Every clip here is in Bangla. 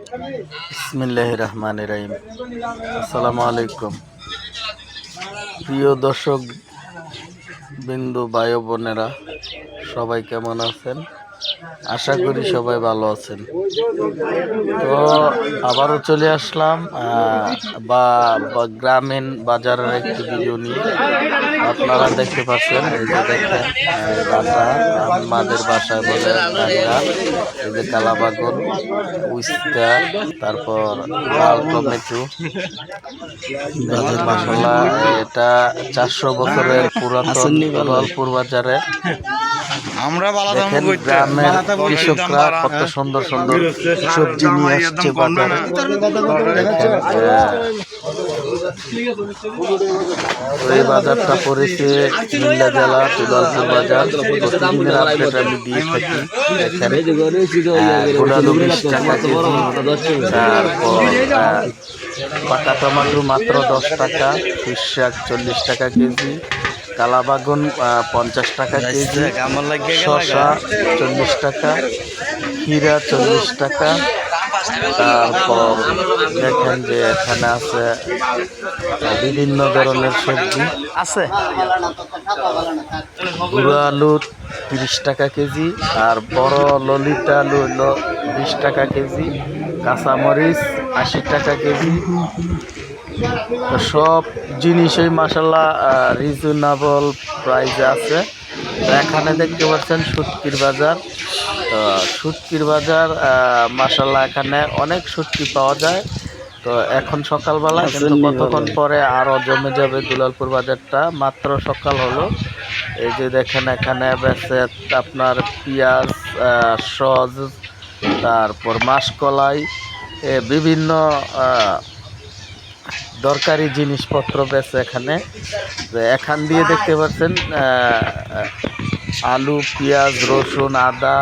বিসমিল্লাহির রহমানির রহিম। আসসালামু আলাইকুম প্রিয় দর্শক বিন্দু ভাই ও বোনেরা, সবাই কেমন আছেন? আশা করি সবাই ভালো আছেন। তো আবারও চলে আসলাম গ্রামীণ বাজারের একটি ভিডিও নিয়ে। আপনারা দেখতে পাচ্ছেন, এই যে দেখেন ডাটা, আমাদের বাসায় বলে ডাঙ্গা, এই যে কালাবাগন, উস্তা, তারপর লাল টমেটো, মাসাল্লাহ এটা 400 বছরের পুরাতন রলপুর বাজারে। দেখেন গ্রামের কৃষকরা কত সুন্দর সুন্দর সবজি নিয়ে আসছে বাজারে। দেখেন এই বাজারটা পড়েছে কুমিল্লা জেলা তুলালপুর বাজার। প্রতিদিনের আপডেট আমি দিয়ে থাকি। ঘোড়ালু 20 টাকা কেজি, তারপর পাকা টমাটো মাত্র 10 টাকা, পুঁইশাক 40 টাকা কেজি, কালাবাগন 50 টাকা কেজি, শসা 40 টাকা, ক্ষীরা 40 টাকা। তারপর দেখেন যে এখানে আছে বিভিন্ন ধরনের সবজি আছে। গুঁড়ো আলু 30 টাকা কেজি, আর বড় ললিতা আলু হলো 20 টাকা কেজি, কাঁচামরিচ 80 টাকা কেজি। তো সব জিনিসই মাসাল্লাহ রিজনেবল প্রাইসে আছে। তো এখানে দেখতে পাচ্ছেন শুটকির বাজার। তো শুটকির বাজার মাসাল্লাহ এখানে অনেক শুটকি পাওয়া যায়। তো এখন সকালবেলা, কিন্তু কতক্ষণ পরে আরও জমে যাবে দুলালপুর বাজারটা। মাত্র সকাল হলো। এই যে দেখেন এখানে বেচে আপনার পেঁয়াজ, সজ, তারপর মাসকলাই, বিভিন্ন দরকারি জিনিসপত্র বেচে এখানে। এখান দিয়ে দেখতে পাচ্ছেন আলু, পেঁয়াজ, রসুন, আদা,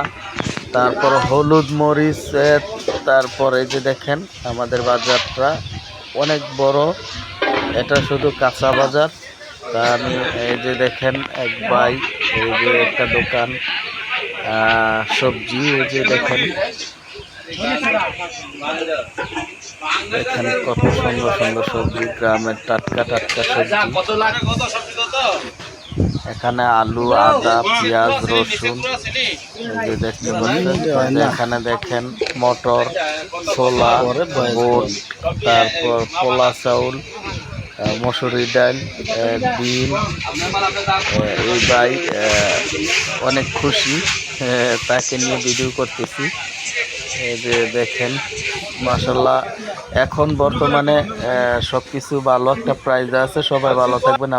তারপর হলুদ, মরিচ। তারপরে যে দেখেন আমাদের বাজারটা অনেক বড়, এটা শুধু কাঁচা বাজার। তা আমি এই যে দেখেন এক ভাই, এই যে একটা দোকান সবজি, এই যে দেখেন দেখেন কত সুন্দর সুন্দর সবজি, গ্রামের টাটকা টাটকা সবজি। এখানে আলু, আদা, পেঁয়াজ, রসুন, এই যে দেখতে পাচ্ছেন। এখানে দেখেন মটর, ছোলা, বুট, তারপর পোলা চাউল, মসুরি ডাল, ডিম। এই ভাই অনেক খুশি, তাকে নিয়ে ভিডিও করতেছি। এই যে দেখেন মাশাল্লাহ এখন বর্তমানে সব কিছু ভালো একটা প্রাইস আছে। সবাই ভালো থাকবেন।